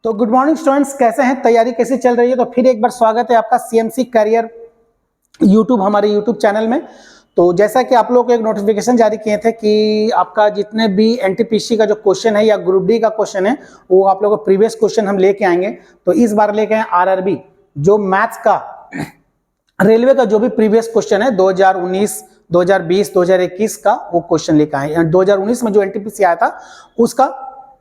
तो good morning students, कैसे हैं? तैयारी कैसी चल रही है? तो फिर एक बार स्वागत है आपका सीएमसी करियर हमारे यूट्यूब चैनल में। तो जैसा कि आप लोग को एक नोटिफिकेशन जारी किए थे कि आपका जितने भी एनटीपीसी का जो क्वेश्चन है या ग्रुप डी का क्वेश्चन है वो आप लोगों को प्रीवियस क्वेश्चन हम लेके आएंगे। तो इस बार लेके आए आरआरबी जो मैथ्स का रेलवे का जो भी प्रीवियस क्वेश्चन है 2019, 2020, 2021 का वो क्वेश्चन लेकर आए। 2019 में जो एनटीपीसी आया था उसका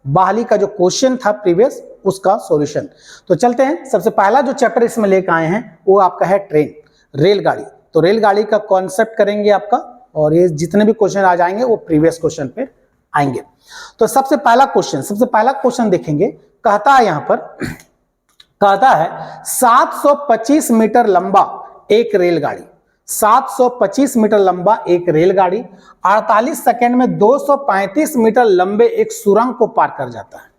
बहाली का जो क्वेश्चन था प्रीवियस उसका सॉल्यूशन। तो चलते हैं, सबसे पहला जो चैप्टर इसमें लेकर आए हैं वो आपका है ट्रेन, रेलगाड़ी। तो रेलगाड़ी का कॉन्सेप्ट करेंगे आपका, और ये जितने भी क्वेश्चन आ जाएंगे वो प्रीवियस क्वेश्चन पे आएंगे। तो सबसे पहला क्वेश्चन देखेंगे। कहता है यहां पर, कहता है 725 मीटर लंबा एक रेलगाड़ी, 725 मीटर लंबा एक रेलगाड़ी 48 सेकंड में 235 मीटर लंबे एक सुरंग को पार कर जाता है।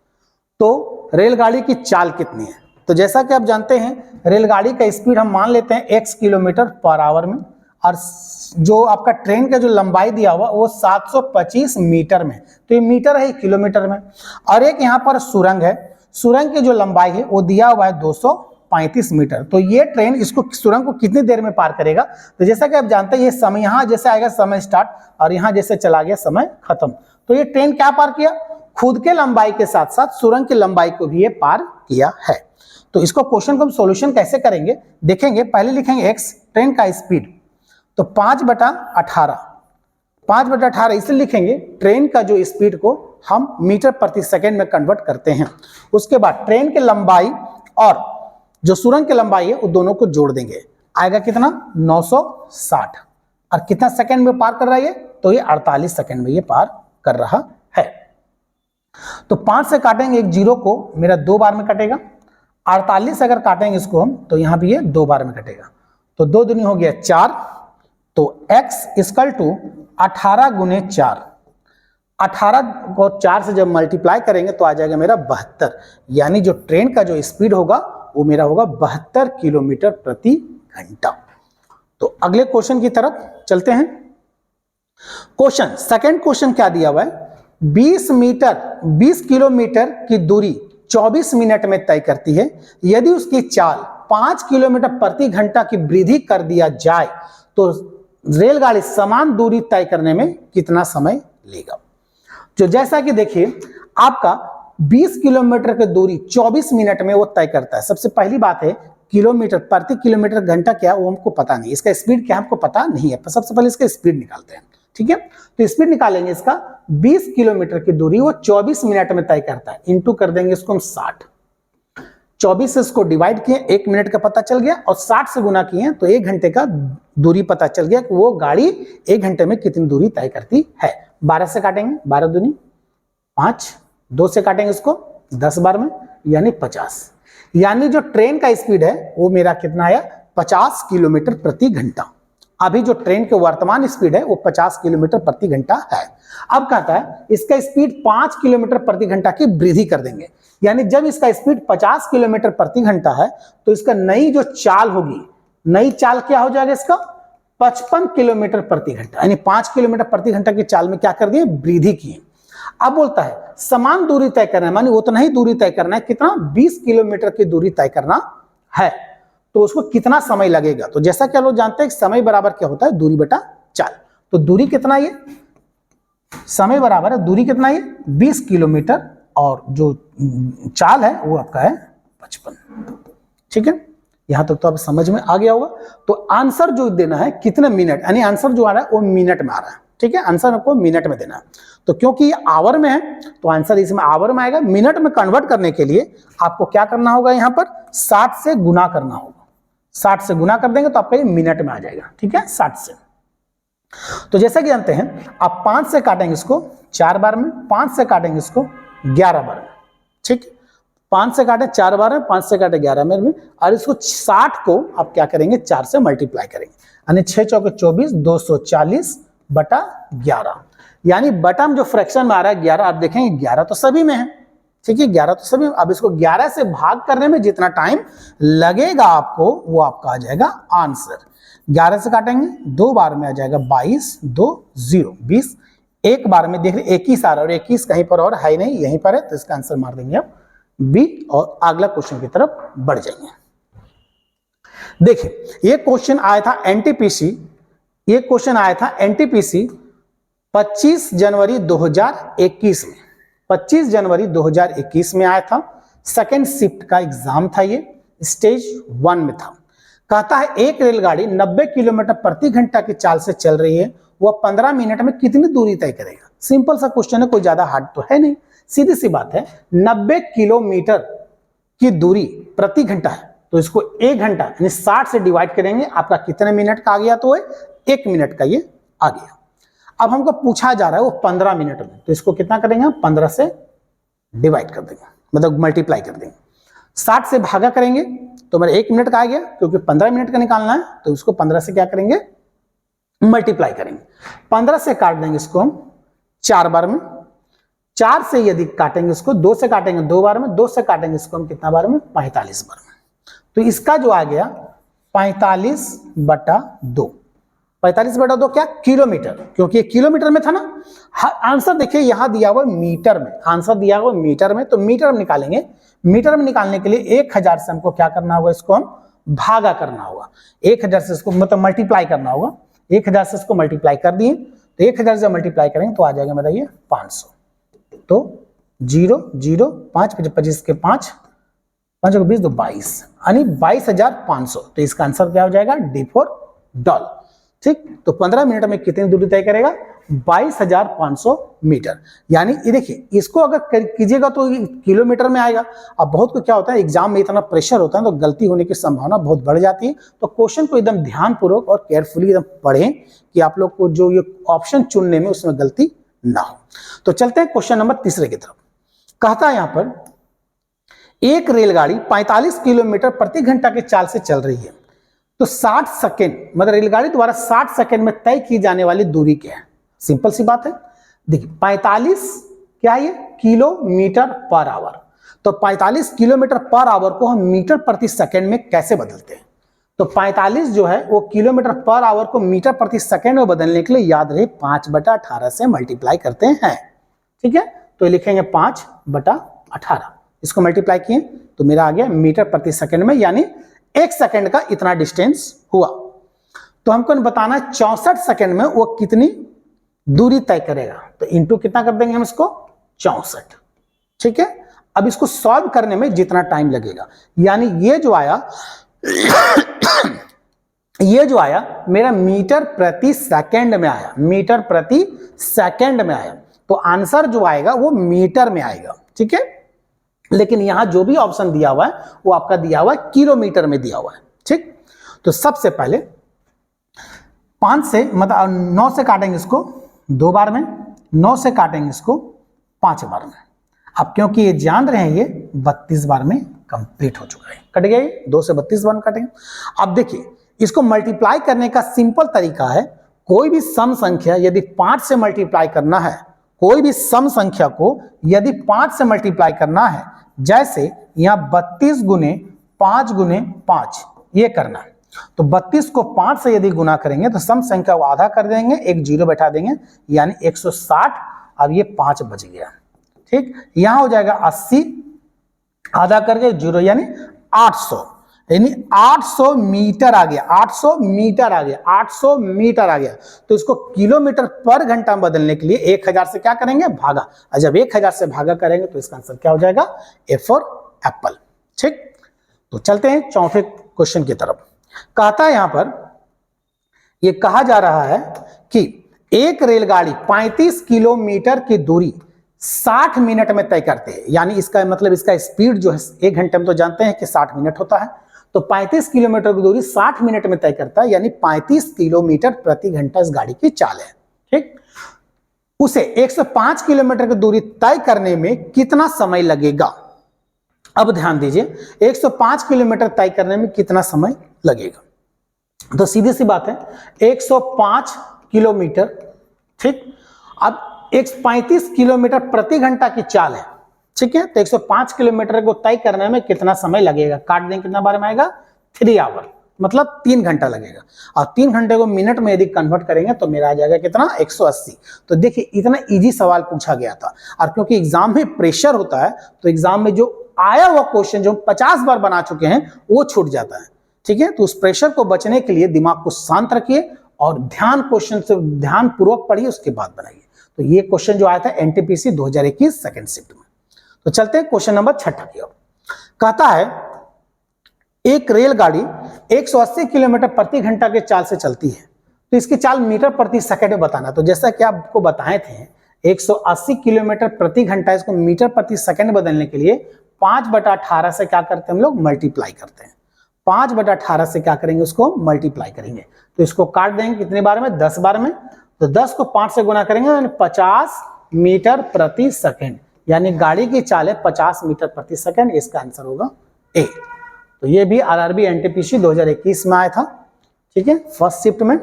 तो रेलगाड़ी की चाल कितनी है? तो जैसा कि आप जानते हैं रेलगाड़ी का स्पीड हम मान लेते हैं x किलोमीटर पर आवर में, और जो आपका ट्रेन का जो लंबाई दिया हुआ वो 725 मीटर में, तो ये मीटर है किलोमीटर में। और एक यहाँ पर सुरंग है, सुरंग की जो लंबाई है वो दिया हुआ है 235 मीटर। तो ये ट्रेन इसको सुरंग को कितनी देर में पार करेगा? तो जैसा कि आप जानते हैं ये समय, यहाँ जैसे आएगा समय स्टार्ट और यहाँ जैसे चला गया समय खत्म। तो ये ट्रेन क्या पार किया? खुद के लंबाई के साथ साथ सुरंग की लंबाई को भी ये पार किया है। तो इसको क्वेश्चन को हम सॉल्यूशन कैसे करेंगे देखेंगे। पहले लिखेंगे x, ट्रेन का स्पीड, तो 5/18, 5/18 इसलिए लिखेंगे ट्रेन का जो स्पीड को हम मीटर प्रति सेकंड में कन्वर्ट करते हैं। उसके बाद ट्रेन की लंबाई और जो सुरंग की लंबाई है वो दोनों को जोड़ देंगे, आएगा कितना? 960। और कितना सेकंड में पार कर रहा है ये? तो ये 48 सेकंड में ये पार कर रहा है। तो 5 से काटेंगे एक जीरो को, मेरा 2 बार में कटेगा। 48 अगर काटेंगे इसको हम तो यहां भी ये 2 बार में कटेगा। तो 2 दूनी हो गया 4, तो x इक्वल टू 18 गुने 4, 18 को 4 से जब मल्टीप्लाई करेंगे तो आ जाएगा मेरा 72। यानी जो ट्रेन का जो स्पीड होगा वो मेरा होगा 72 किलोमीटर प्रति घंटा। तो अगले क्वेश्चन की तरफ चलते हैं। क्वेश्चन सेकंड क्वेश्चन क्या दिया हुआ है? 20 किलोमीटर की दूरी 24 मिनट में तय करती है। यदि उसकी चाल 5 किलोमीटर प्रति घंटा की वृद्धि कर दिया जाए तो रेलगाड़ी समान दूरी तय करने में कितना समय लेगा? जो जैसा कि देखिए आपका 20 किलोमीटर की दूरी 24 मिनट में वो तय करता है। सबसे पहली बात है किलोमीटर प्रति किलोमीटर घंटा क्या वो हमको पता नहीं, इसका स्पीड क्या हमको पता नहीं है। सबसे पहले इसका स्पीड निकालते हैं, ठीक है? तो स्पीड निकालेंगे इसका, 20 किलोमीटर की दूरी वो 24 मिनट में तय करता है, इंटू कर देंगे इसको हम 60। 24 से इसको डिवाइड किए, 1 मिनट का पता चल गया, और 60 से गुना किए तो 1 घंटे का दूरी पता चल गया कि वो गाड़ी 1 घंटे में कितनी दूरी तय करती है। 12 से काटेंगे, 12 दूनी 5, 2 से काटेंगे इसको 10 बार में, यानी 50। यानी जो ट्रेन का स्पीड है वो मेरा कितना आया? 50 किलोमीटर प्रति घंटा। अभी जो ट्रेन के वर्तमान स्पीड है वो 50 किलोमीटर प्रति घंटा है। अब कहता है इसका स्पीड 5 किलोमीटर प्रति घंटा की वृद्धि कर देंगे। यानी जब इसका स्पीड 50 किलोमीटर प्रति घंटा है तो इसका नई जो चाल होगी, नई चाल क्या हो जाएगा इसका? 55 किलोमीटर प्रति घंटा। यानी 5 किलोमीटर प्रति घंटा की चाल में क्या कर दिए? वृद्धि किए। अब बोलता है समान दूरी तय करना है, मानी उतना ही दूरी तय करना है। कितना? 20 किलोमीटर की दूरी तय करना है, तो उसको कितना समय लगेगा? तो जैसा कि आप लोग जानते हैं समय बराबर क्या होता है? दूरी बटा चाल। तो दूरी कितना ये? समय बराबर है दूरी कितना ये? 20 किलोमीटर, और जो चाल है वो आपका है 55। ठीक है, यहां तक तो आप समझ में आ गया होगा। तो आंसर जो देना है कितने मिनट, यानी आंसर जो आ रहा है वो मिनट में आ रहा है। ठीक है, आंसर आपको मिनट में देना है। तो क्योंकि ये आवर में है तो आंसर इसमें आवर में आएगा। मिनट में कन्वर्ट करने के लिए आपको क्या करना होगा? यहां पर 60 से गुना करना होगा। 60 से गुना कर देंगे तो आपका ये मिनट में आ जाएगा। ठीक है, 60 से। तो जैसा कि जानते हैं आप 5 से काटेंगे इसको 4 बार में, 5 से काटेंगे इसको 11 बार में। ठीक, 5 से काटे 4 बार में, 5 से काटे 11 बार में, और इसको 60 को आप क्या करेंगे? 4 से मल्टीप्लाई करेंगे, यानी 6 चौके 24, 240 बटा 11। यानी बटा में जो फ्रैक्शन में आ रहा है 11, आप देखेंगे 11 तो सभी में है। ठीक है, 11 तो सभी। अब इसको 11 से भाग करने में जितना टाइम लगेगा आपको वो आपका आ जाएगा आंसर। 11 से काटेंगे 2 बार में आ जाएगा 22, 2 0 20। एक बार में देख रहे 21 आ रहा है, और 21 कहीं पर और है नहीं, यहीं पर है, तो इसका आंसर मार देंगे आप बी और अगला क्वेश्चन की तरफ बढ़ जाएंगे। देखिए ये क्वेश्चन आया था एनटीपीसी, ये क्वेश्चन आया था एनटीपीसी 25 जनवरी 2021 में, 25 जनवरी 2021 में आया था। सेकेंड शिफ्ट का एग्जाम था, ये स्टेज 1 में था। कहता है एक रेलगाड़ी 90 किलोमीटर प्रति घंटा की चाल से चल रही है, वह 15 मिनट में कितनी दूरी तय करेगा। सिंपल सा क्वेश्चन है, कोई ज्यादा हार्ड तो है नहीं, सीधी सी बात है। 90 किलोमीटर की दूरी प्रति घंटा है, तो इसको 1 घंटा यानी 60 से डिवाइड करेंगे, आपका कितने मिनट का आ गया, तो 1 मिनट का ये आ गया। अब हमको पूछा जा रहा है वो 15 मिनट में, तो इसको कितना करेंगे, 15 से डिवाइड कर देंगे, मतलब मल्टीप्लाई कर देंगे। 60 से भागा करेंगे तो मेरा 1 मिनट का आ गया, क्योंकि 15 मिनट का निकालना है, तो इसको 15 से क्या करेंगे, मल्टीप्लाई करेंगे। 15 से काट देंगे इसको हम 4 बार में, 4 से यदि काटेंगे इसको, 2 से काटेंगे 2 बार में, 2 से काटेंगे इसको हम कितना बार में, 45 बार में। तो इसका जो आ गया 45/2, 45/2 क्या, किलोमीटर, क्योंकि ये किलोमीटर में था ना। आंसर देखिए यहां दिया हुआ मीटर में, आंसर दिया हुआ मीटर में, तो मीटर में निकालेंगे। मीटर में निकालने के लिए 1000 से हमको क्या करना होगा, इसको हम भागा करना होगा। 1000 से इसको मतलब मल्टीप्लाई करना होगा, 1000 से इसको मल्टीप्लाई कर दिए, तो 1000 से मल्टीप्लाई करेंगे तो आ जाएगा मेरा ये 500। तो 0 0 5 25 के 5 5 20 तो 22 यानी 22,500। तो इसका आंसर क्या हो जाएगा, डी फॉर डॉल। ठीक, तो 15 मिनट में कितनी दूरी तय करेगा, 22,500 मीटर। यानी ये देखिए, इसको अगर कीजिएगा तो किलोमीटर में आएगा। अब बहुत को क्या होता है, एग्जाम में इतना प्रेशर होता है तो गलती होने की संभावना बहुत बढ़ जाती है। तो क्वेश्चन को एकदम ध्यानपूर्वक और केयरफुली एकदम पढ़ें कि आप लोग को जो ये ऑप्शन चुनने में उसमें गलती ना हो। तो चलते हैं क्वेश्चन नंबर 3 की तरफ। कहता है यहां पर एक रेलगाड़ी 45 किलोमीटर प्रति घंटा की चाल से चल रही है, तो 60 सेकेंड मतलब रेलगाड़ी द्वारा 60 सेकेंड में तय की जाने वाली दूरी क्या है। सिंपल सी बात है, देखिए 45 क्या है, ये किलोमीटर पर आवर। तो 45 किलोमीटर पर आवर को हम मीटर प्रति सेकेंड में कैसे बदलते हैं। तो 45 जो है वो किलोमीटर पर आवर को मीटर प्रति सेकेंड में बदलने के लिए याद रहे 5/18 से मल्टीप्लाई करते हैं। ठीक है, तो लिखेंगे 5/18, इसको मल्टीप्लाई किए तो मेरा आ गया मीटर प्रति सेकेंड में, यानी 1 सेकेंड का इतना डिस्टेंस हुआ। तो हमको बताना 64 सेकेंड में वो कितनी दूरी तय करेगा। तो इंटू कितना कर देंगे हम इसको, 64। ठीक है, अब इसको सॉल्व करने में जितना टाइम लगेगा, यानी ये जो आया ये जो आया मेरा मीटर प्रति सेकेंड में आया, मीटर प्रति सेकेंड में आया। तो आंसर जो आएगा वो मीटर में आएगा। ठीक है, लेकिन यहां जो भी ऑप्शन दिया हुआ है वो आपका दिया हुआ है किलोमीटर में दिया हुआ है। ठीक, तो सबसे पहले 5 से मतलब 9 से काटेंगे इसको 2 बार में, 9 से काटेंगे इसको 5 बार में। अब क्योंकि ये जान रहे हैं ये 32 बार में कंप्लीट हो चुका है, कट गया ये 2 से 32 बार में काटेंगे। अब देखिए इसको मल्टीप्लाई करने का सिंपल तरीका है, कोई भी सम संख्या यदि 5 से मल्टीप्लाई करना है, कोई भी सम संख्या को यदि 5 से मल्टीप्लाई करना है, जैसे यहां 32 गुने 5 गुने 5 ये करना है, तो 32 को 5 से यदि गुना करेंगे तो सम संख्या को आधा कर देंगे, एक जीरो बैठा देंगे, यानी 160। अब ये 5 बच गया। ठीक, यहां हो जाएगा 80, आधा करके जीरो यानी 800, यानी 800 मीटर आ गया, 800 मीटर आ गया, 800 मीटर आ गया। तो इसको किलोमीटर पर घंटा में बदलने के लिए 1000 से क्या करेंगे, भागा। और जब 1000 से भागा करेंगे तो इसका आंसर क्या हो जाएगा, ए फॉर एप्पल। ठीक, तो चलते हैं चौथे क्वेश्चन की तरफ। कहता है यहां पर यह कहा जा रहा है कि एक रेलगाड़ी 35 किलोमीटर की दूरी 60 मिनट में तय करते हैं, यानी इसका मतलब इसका स्पीड जो है 1 घंटे में तो जानते हैं कि 60 मिनट होता है, तो 35 किलोमीटर की दूरी 60 मिनट में तय करता है, यानी 35 किलोमीटर प्रति घंटा इस गाड़ी की चाल है। ठीक, उसे 105 किलोमीटर की दूरी तय करने में कितना समय लगेगा। अब ध्यान दीजिए 105 किलोमीटर तय करने में कितना समय लगेगा, तो सीधी सी बात है 105 किलोमीटर। ठीक, अब 135 किलोमीटर प्रति घंटा की चाल है। ठीक है, तो 105 किलोमीटर को तय करने में कितना समय लगेगा, काट दें कितना बार में आएगा, 3 आवर, मतलब 3 घंटा लगेगा। और 3 घंटे को मिनट में यदि कन्वर्ट करेंगे तो मेरा आ जाएगा कितना, 180। तो देखिए इतना इजी सवाल पूछा गया था, और क्योंकि एग्जाम में प्रेशर होता है तो एग्जाम में जो आया हुआ क्वेश्चन जो 50 बार बना चुके हैं वो छूट जाता है। ठीक है, तो उस प्रेशर को बचने के लिए दिमाग को शांत रखिए और ध्यान क्वेश्चन से ध्यान पूर्वक पढ़िए, उसके बाद बनाइए। तो ये क्वेश्चन जो आया था एनटीपीसी 2021 सेकंड शिफ्ट में। तो चलते हैं क्वेश्चन नंबर 6 की ओर। कहता है एक रेलगाड़ी 180 किलोमीटर प्रति घंटा के चाल से चलती है, तो इसकी चाल मीटर प्रति सेकंड में बताना। तो जैसा कि आपको बताए थे 180 किलोमीटर प्रति घंटा, इसको मीटर प्रति सेकंड बदलने के लिए 5/18 से क्या करते हैं हम लोग, मल्टीप्लाई करते हैं। 5/18 से क्या करेंगे, उसको मल्टीप्लाई करेंगे। तो इसको काट देंगे कितने बार में, 10 बार में। तो 10 को 5 से गुना करेंगे यानी 50 मीटर प्रति सेकंड, यानी गाड़ी की चाल है 50 मीटर प्रति सेकंड। इसका आंसर होगा ए। तो ये भी आरआरबी एनटीपीसी 2021 में आया था। ठीक है, फर्स्ट शिफ्ट में।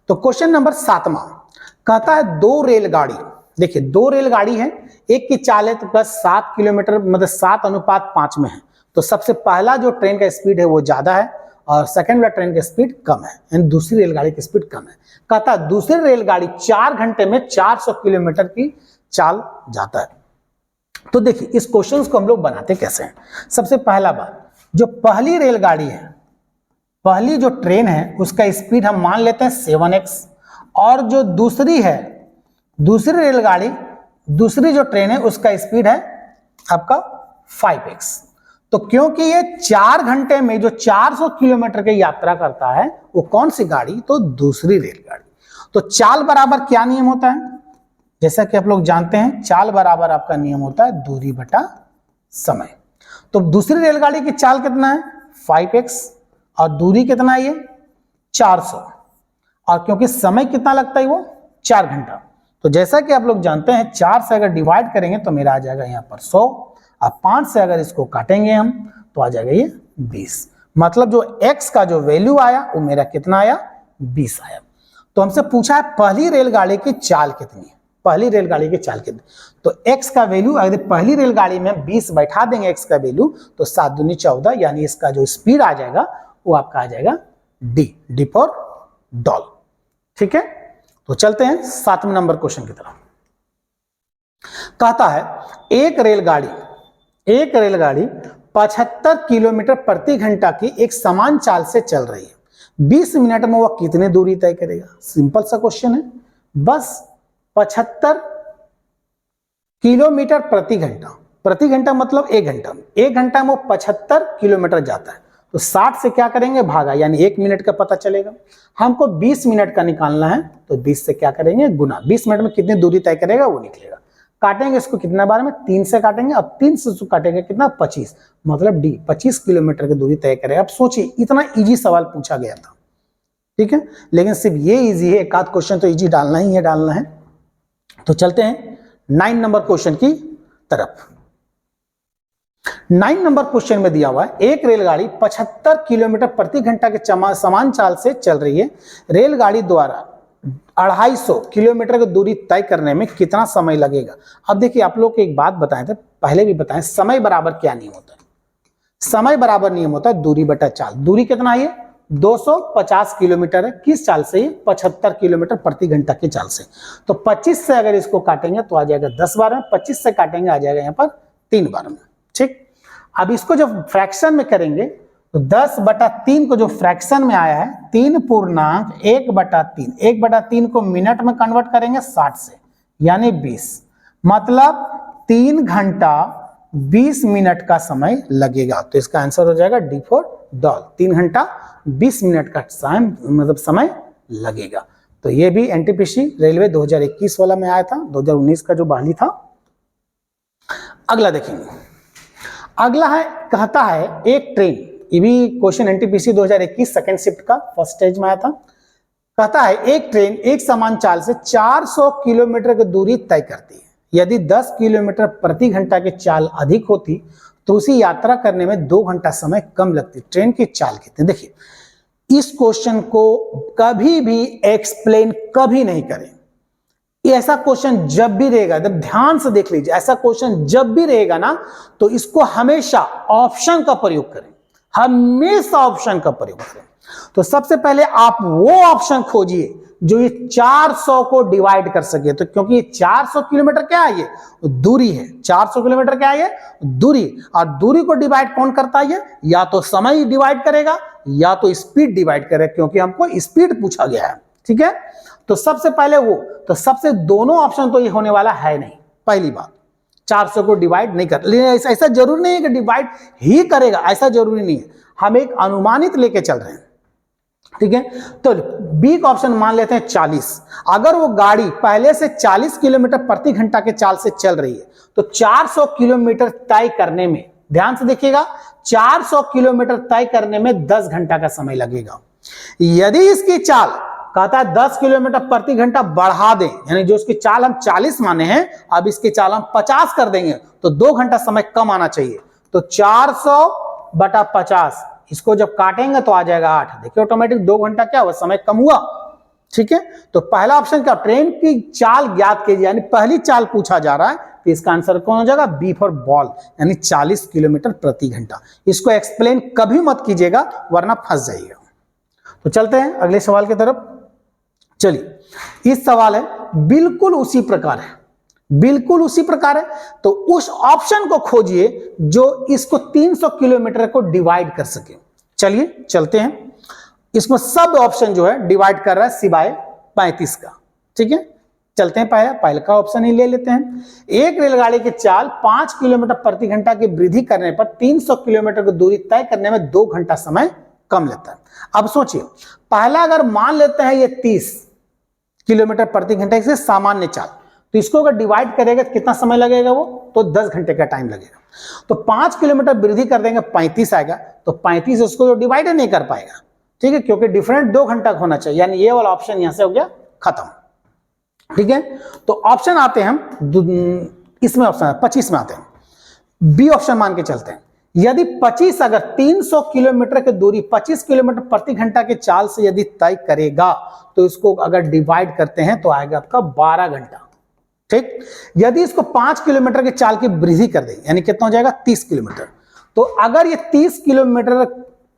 तो क्वेश्चन नंबर 7वां कहता है दो रेलगाड़ी, देखिए दो रेलगाड़ी है, एक की चाल है तो प्लस 7 किलोमीटर मतलब 7:5 में है। तो सबसे पहला जो ट्रेन का स्पीड है वो ज्यादा है और सेकंड वाला ट्रेन का स्पीड कम है, यानी दूसरी रेलगाड़ी की स्पीड कम है। कहता है दूसरी रेलगाड़ी 4 घंटे में 400 किलोमीटर की चाल जाता है। तो देखिए इस क्वेश्चन को हम लोग बनाते कैसे हैं। सबसे पहला बात, जो पहली रेलगाड़ी है, पहली जो ट्रेन है उसका स्पीड हम मान लेते हैं 7x, और जो दूसरी है, दूसरी रेलगाड़ी, दूसरी जो ट्रेन है उसका स्पीड है आपका 5x। तो क्योंकि ये 4 घंटे में जो 400 किलोमीटर की यात्रा करता है वो कौन सी गाड़ी, तो दूसरी रेलगाड़ी। तो चाल बराबर क्या नियम होता है, जैसा कि आप लोग जानते हैं चाल बराबर आपका नियम होता है दूरी बटा समय। तो दूसरी रेलगाड़ी की चाल कितना है 5x और दूरी कितना है ये 400, और क्योंकि समय कितना लगता है वो 4 घंटा। तो जैसा कि आप लोग जानते हैं 4 से अगर डिवाइड करेंगे तो मेरा आ जाएगा यहाँ पर 100, और 5 से अगर इसको काटेंगे हम तो आ जाएगा ये 20। मतलब जो x का जो वैल्यू आया वो मेरा कितना आया 20 आया। तो हमसे पूछा है पहली रेलगाड़ी की चाल कितनी है, पहली रेलगाड़ी की चाल कितनी। तो x का वैल्यू अगर पहली रेलगाड़ी में 20 बैठा देंगे x का वैल्यू तो 7 दूनी 14, यानी इसका जो स्पीड आ जाएगा वो आपका आ जाएगा डी फॉर डॉल। ठीक है, तो चलते हैं 7वें नंबर क्वेश्चन की तरफ। कहता है एक रेलगाड़ी 75 किलोमीटर प्रति घंटा की एक समान चाल से चल रही है, 20 मिनट में वह कितने दूरी तय करेगा। सिंपल सा क्वेश्चन है, बस 75 किलोमीटर प्रति घंटा मतलब 1 घंटा में, 1 घंटा में वो 75 किलोमीटर जाता है। तो 60 से क्या करेंगे भागा, यानी 1 मिनट का पता चलेगा। हमको 20 मिनट का निकालना है तो 20 से क्या करेंगे गुना, 20 मिनट में कितनी दूरी तय करेगा वो निकलेगा। काटेंगे इसको कितना बार में, 3 से काटेंगे, अब 3 से काटेंगे कितना 25, मतलब डी 25 किलोमीटर की दूरी तय करेगा। अब सोचिए इतना इजी सवाल पूछा गया था। ठीक है, लेकिन सिर्फ ये इजी है, एक आध क्वेश्चन तो इजी डालना ही है, डालना है। तो चलते हैं 9 नंबर क्वेश्चन की तरफ। 9 नंबर क्वेश्चन में दिया हुआ है एक रेलगाड़ी 75 किलोमीटर प्रति घंटा के समान चाल से चल रही है, रेलगाड़ी द्वारा 250 किलोमीटर की दूरी तय करने में कितना समय लगेगा। अब देखिए आप लोग को एक बात बताए थे, पहले भी बताएं, समय बराबर क्या नियम होता है। समय बराबर नियम होता है दूरी बटा चाल। दूरी कितना है 250 किलोमीटर है, किस चाल से, 75 किलोमीटर प्रति घंटा की चाल से। तो 25 से अगर इसको काटेंगे तो आ जाएगा 10 बार में, 25 से काटेंगे आ जाएगा यहाँ पर 3 बार में। ठीक, अब इसको जब फ्रैक्शन में करेंगे तो 10/3 को जो फ्रैक्शन में आया है 3.1/3, 1/3 को मिनट में कन्वर्ट करेंगे 60 से, यानी 20, मतलब 3 घंटा 20 मिनट का समय लगेगा। तो इसका आंसर हो जाएगा डी फॉर डॉल, 3 घंटा 20 मिनट का मतलब समय लगेगा। तो ये भी एनटीपीसी रेलवे 2021 वाला में आया था, 2019 का जो बहाली था। अगला देखेंगे, अगला है, कहता है एक ट्रेन, ये भी क्वेश्चन एनटीपीसी 2021 सेकंड शिफ्ट का फर्स्ट स्टेज में आया था। कहता है एक ट्रेन एक समान चाल से 400 किलोमीटर की दूरी तय करती है, यदि 10 किलोमीटर प्रति घंटा की चाल अधिक होती तो उसी यात्रा करने में 2 घंटा समय कम लगती। ट्रेन की चाल कितनी। देखिए इस क्वेश्चन को कभी भी एक्सप्लेन कभी नहीं करें। ऐसा क्वेश्चन जब भी रहेगा, जब ध्यान से देख लीजिए, ऐसा क्वेश्चन जब भी रहेगा ना तो इसको हमेशा ऑप्शन का प्रयोग करें, हमेशा ऑप्शन का प्रयोग करें। तो सबसे पहले आप वो ऑप्शन खोजिए जो ये 400 को डिवाइड कर सके। तो क्योंकि ये 400 किलोमीटर क्या है, ये दूरी है। 400 किलोमीटर क्या है, ये दूरी। और दूरी को डिवाइड कौन करता है, ये या तो समय डिवाइड करेगा या तो स्पीड डिवाइड करेगा, क्योंकि हमको स्पीड पूछा गया है। ठीक है, तो सबसे पहले वो, तो सबसे दोनों ऑप्शन तो ये होने वाला है नहीं। पहली बात 400 को डिवाइड नहीं कर, लेकिन ऐसा जरूरी नहीं है कि डिवाइड ही करेगा, ऐसा जरूरी नहीं है, हम एक अनुमानित लेके चल रहे हैं। ठीक है, तो बी का ऑप्शन मान लेते हैं 40। अगर वो गाड़ी पहले से 40 किलोमीटर प्रति घंटा के चाल से चल रही है तो 400 किलोमीटर तय करने में, ध्यान से देखिएगा, 400 किलोमीटर तय करने में 10 घंटा का समय लगेगा। यदि इसकी चाल कहता है 10 किलोमीटर प्रति घंटा बढ़ा दें, यानी जो उसकी चाल हम 40 माने हैं, अब इसकी चाल हम 50 कर देंगे तो 2 घंटा समय कम आना चाहिए। तो 400/50, इसको जब काटेंगे तो आ जाएगा 8। देखिए ऑटोमेटिक 2 घंटा क्या हुआ, समय कम हुआ। ठीक है, तो पहला ऑप्शन क्या, ट्रेन की चाल ज्ञात कीजिए, यानी पहली चाल पूछा जा रहा है, तो इसका आंसर कौन हो जाएगा, बी फॉर बॉल, यानी 40 किलोमीटर प्रति घंटा। इसको एक्सप्लेन कभी मत कीजिएगा वरना फंस जाइएगा। तो चलते हैं अगले सवाल की तरफ। चलिए, इस सवाल है बिल्कुल उसी प्रकार है, बिल्कुल उसी प्रकार है। तो उस ऑप्शन को खोजिए जो इसको 300 किलोमीटर को डिवाइड कर सके। चलिए चलते हैं, इसमें सब ऑप्शन जो है डिवाइड कर रहा है सिवाय 35 का। ठीक है, चलते हैं, पहले का ऑप्शन ही ले लेते हैं। एक रेलगाड़ी की चाल 5 किलोमीटर प्रति घंटा की वृद्धि करने पर 300 किलोमीटर की दूरी तय करने में 2 घंटा समय कम लेता है। अब सोचिए, पहला अगर मान लेते हैं ये 30 किलोमीटर प्रति घंटा से सामान्य चाल, तो इसको अगर डिवाइड करेगा तो कितना समय लगेगा, वो तो 10 घंटे का टाइम लगेगा। तो 5 किलोमीटर वृद्धि कर देंगे 35 आएगा, तो 35 उसको तो डिवाइड नहीं कर पाएगा। ठीक है, क्योंकि डिफरेंट 2 घंटा होना चाहिए, यानी ये वाला ऑप्शन यहां से हो गया खत्म। ठीक है, तो ऑप्शन आते हैं हम, इसमें ऑप्शन 25 में आते हैं, बी ऑप्शन मान के चलते हैं। यदि 25 अगर 300 किलोमीटर की दूरी 25 किलोमीटर प्रति घंटा के चाल से यदि तय करेगा तो इसको अगर डिवाइड करते हैं तो आएगा आपका 12 घंटा। ठीक, यदि इसको 5 किलोमीटर के चाल की वृद्धि कर दें, यानी कितना हो जाएगा 30 किलोमीटर, तो अगर ये 30 किलोमीटर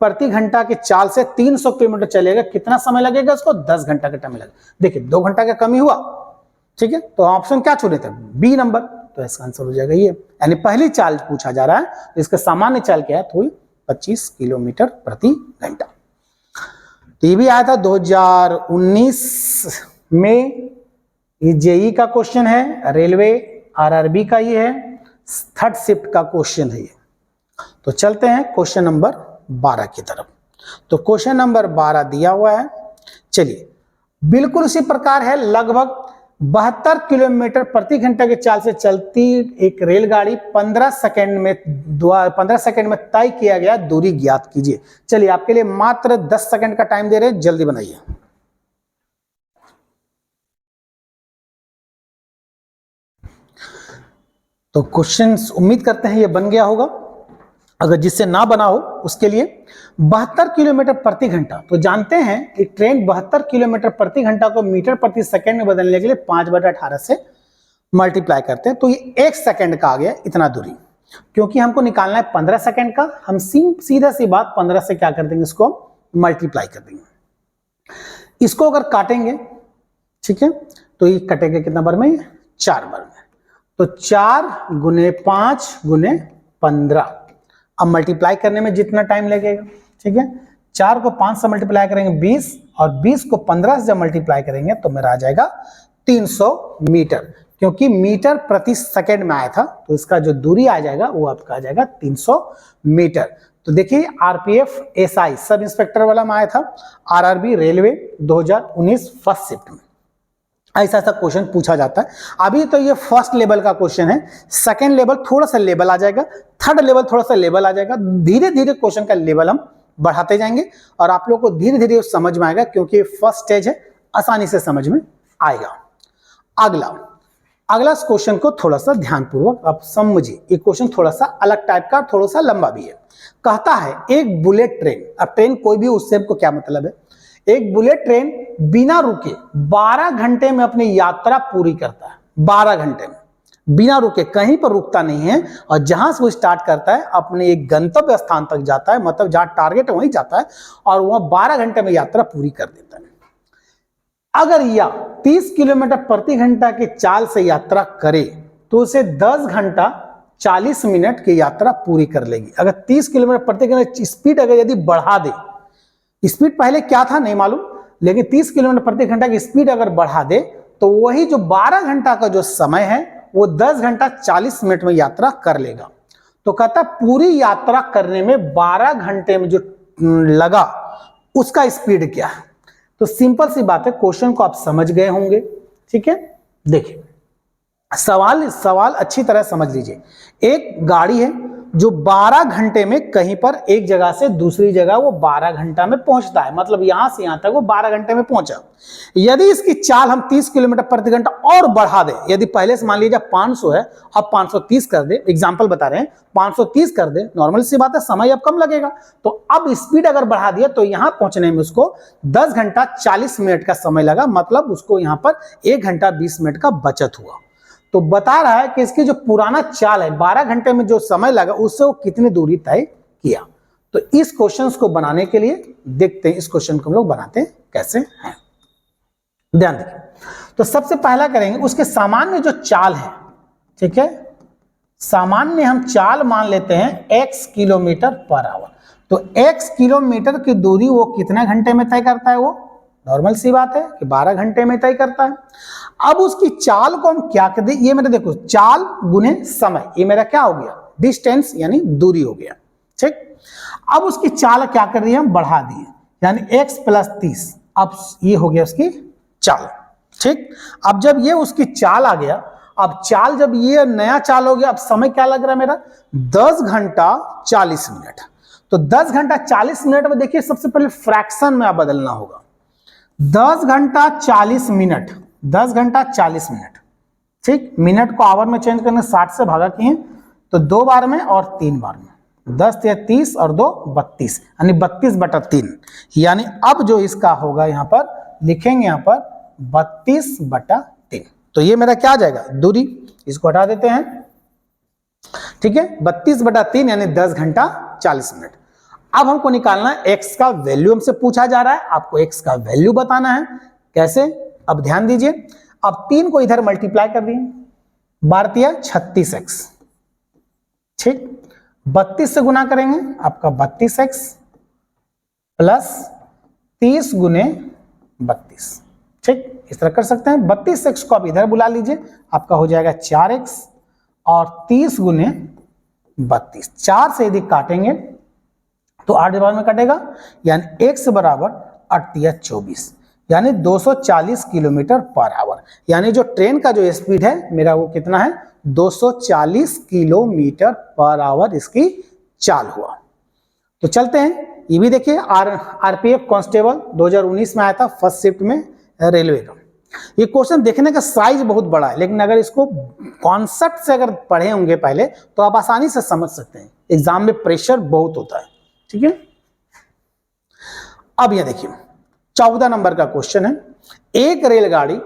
प्रति घंटा के चाल से 300 किलोमीटर चलेगा, कितना समय लगेगा उसको, 10 घंटा का टाइम लगेगा। देखिए 2 घंटा का कमी हुआ। ठीक है, तो ऑप्शन क्या चुने थे, बी नंबर, तो इसका आंसर हो जाएगा ये, यानी पहली चाल पूछा जा रहा है, तो इसका सामान्य चाल क्या है, तो 25 किलोमीटर प्रति घंटा। तो ये भी आया था 2019 में, ये जेई का क्वेश्चन है, रेलवे आरआरबी का ये है, थर्ड शिफ्ट का क्वेश्चन है ये। तो चलते हैं क्वेश्चन नंबर 12 की तरफ। तो क्वेश्चन नंबर 12 दिया हुआ है। चलिए, बिल्कुल उसी प्रकार है, लगभग 72 किलोमीटर प्रति घंटा के चाल से चलती एक रेलगाड़ी 15 सेकंड में तय किया गया दूरी ज्ञात कीजिए। चलिए, आपके लिए मात्र 10 सेकंड का टाइम दे रहे हैं, जल्दी बनाइए। तो क्वेश्चन उम्मीद करते हैं ये बन गया होगा, अगर जिससे ना बना हो उसके लिए। 72 किलोमीटर प्रति घंटा, तो जानते हैं कि ट्रेन 72 किलोमीटर प्रति घंटा को मीटर प्रति सेकंड में बदलने के लिए 5/18 से मल्टीप्लाई करते हैं, तो ये 1 सेकंड का आ गया इतना दूरी। क्योंकि हमको निकालना है 15 सेकंड का, हम सीधा सी बात 15 से क्या कर देंगे, इसको मल्टीप्लाई कर देंगे। इसको अगर काटेंगे, ठीक है, तो ये कटेगा कितना बार में, 4 बार में, तो 4 × 5 × 15। अब मल्टीप्लाई करने में जितना टाइम लगेगा, ठीक है, 4 को 5 से मल्टीप्लाई करेंगे 20, और 20 को 15 से जब मल्टीप्लाई करेंगे तो मेरा आ जाएगा 300 मीटर। क्योंकि मीटर प्रति सेकंड में आया था, तो इसका जो दूरी आ जाएगा वो आपका आ जाएगा 300 मीटर। तो देखिए, आरपीएफ एसआई सब इंस्पेक्टर वाला में आया था, आरआरबी रेलवे 2019 फर्स्ट शिफ्ट में ऐसा क्वेश्चन पूछा जाता है। अभी तो ये फर्स्ट लेवल का क्वेश्चन है, सेकंड लेवल थोड़ा सा लेवल आ जाएगा, थर्ड लेवल थोड़ा सा लेवल आ जाएगा, धीरे धीरे क्वेश्चन का लेवल हम बढ़ाते जाएंगे और आप लोग को धीरे धीरे समझ में आएगा, क्योंकि फर्स्ट स्टेज है, आसानी से समझ में आएगा। अगला क्वेश्चन को थोड़ा सा ध्यानपूर्वक आप समझिए, ये क्वेश्चन थोड़ा सा अलग टाइप का, थोड़ा सा लंबा भी है। कहता है एक बुलेट ट्रेन, अब ट्रेन कोई भी, उससे को क्या मतलब है, एक बुलेट ट्रेन बिना रुके 12 घंटे में अपनी यात्रा पूरी करता है, 12 घंटे में। बिना रुके, कहीं पर रुकता नहीं है, और जहां से वो स्टार्ट करता है अपने एक गंतव्य स्थान तक जाता है, मतलब जहां टारगेट है वहीं जाता है, और वह 12 घंटे में यात्रा पूरी कर देता है। अगर यह 30 किलोमीटर प्रति घंटा की चाल से यात्रा करे तो उसे 10 घंटा 40 मिनट की यात्रा पूरी कर लेगी। अगर 30 किलोमीटर प्रति घंटा स्पीड अगर यदि बढ़ा दे, स्पीड पहले क्या था नहीं मालूम, लेकिन 30 किलोमीटर प्रति घंटा की स्पीड अगर बढ़ा दे तो वही जो 12 घंटा का जो समय है वो 10 घंटा 40 मिनट में यात्रा कर लेगा। तो कहता पूरी यात्रा करने में 12 घंटे में जो लगा उसका स्पीड क्या है। तो सिंपल सी बात है, क्वेश्चन को आप समझ गए होंगे। ठीक है, देखिए सवाल अच्छी तरह समझ लीजिए। एक गाड़ी है जो 12 घंटे में कहीं पर एक जगह से दूसरी जगह वो 12 घंटा में पहुंचता है, मतलब यहां से यहां तक वो 12 घंटे में पहुंचा। यदि इसकी चाल हम 30 किलोमीटर प्रति घंटा और बढ़ा दें, यदि पहले से मान लीजिए 500 है, अब 530 कर दे, एग्जाम्पल बता रहे हैं, 530 कर दे, नॉर्मल सी बात है, समय अब कम लगेगा। तो अब स्पीड अगर बढ़ा दिया तो यहां पहुंचने में उसको 10 घंटा 40 मिनट का समय लगा, मतलब उसको यहां पर 1 घंटा 20 मिनट का बचत हुआ। तो बता रहा है कि इसकी जो पुराना चाल है 12 घंटे में जो समय लगा उससे वो कितनी दूरी तय किया। तो इस क्वेश्चन को बनाने के लिए देखते हैं इस क्वेश्चन को हम लोग बनाते हैं कैसे हैं। ध्यान देखिए, तो सबसे पहला करेंगे उसके सामान्य जो चाल है। ठीक है, सामान्य हम चाल मान लेते हैं x किलोमीटर पर आवर। तो x किलोमीटर की दूरी वो कितने घंटे में तय करता है, वो नॉर्मल सी बात है कि 12 घंटे में तय करता है। अब उसकी चाल को हम क्या कर दें, ये मेरा देखो चाल गुने समय, ये मेरा क्या हो गया, डिस्टेंस यानी दूरी हो गया। ठीक, अब उसकी चाल क्या कर रही है, हम बढ़ा दिए, यानी x + 30, अब ये हो गया उसकी चाल। ठीक, अब जब ये उसकी चाल आ गया, अब चाल जब ये नया चाल हो गया, अब समय क्या लग रहा है मेरा 10 घंटा 40 मिनट। तो 10 घंटा 40 मिनट में देखिए सबसे पहले फ्रैक्शन में आप बदलना होगा, 10 घंटा 40 मिनट, 10 घंटा 40 मिनट। ठीक, मिनट को आवर में चेंज करने 60 से भागा किए तो 2 बार में और 3 बार में, 10 या 30 और 2 32, यानी 32/3। यानी अब जो इसका होगा यहाँ पर लिखेंगे यहाँ पर 32/3। तो ये मेरा क्या आ जाएगा, दूरी, इसको हटा देते हैं। ठीक है, 32/3 यानी 10 घंटा 40 मिनट। अब हमको निकालना है x का वैल्यू, हमसे पूछा जा रहा है, आपको x का वैल्यू बताना है। कैसे, अब ध्यान दीजिए, अब 3 को इधर मल्टीप्लाई कर दिए, 12 36x। ठीक, 32 से गुना करेंगे, आपका 32x प्लस 30 गुने 32। ठीक, इस तरह कर सकते हैं। 32x को आप इधर बुला लीजिए, आपका हो जाएगा 4x और 30 गुने 32। 4 से यदि काटेंगे तो 8 बार में कटेगा, यानी x बराबर 8 या 24, यानी 240 किलोमीटर पर आवर। यानी जो ट्रेन का जो स्पीड है मेरा वो कितना है, 240 किलोमीटर पर आवर इसकी चाल हुआ। तो चलते हैं, ये भी देखिए आरपीएफ कांस्टेबल 2019 में आया था फर्स्ट शिफ्ट में रेलवे का। ये क्वेश्चन देखने का साइज बहुत बड़ा है, लेकिन अगर इसको कॉन्सेप्ट से अगर पढ़े होंगे पहले तो आप आसानी से समझ सकते हैं। एग्जाम में प्रेशर बहुत होता है। ठीक है, अब ये देखिए 14 नंबर का क्वेश्चन है। एक रेलगाड़ी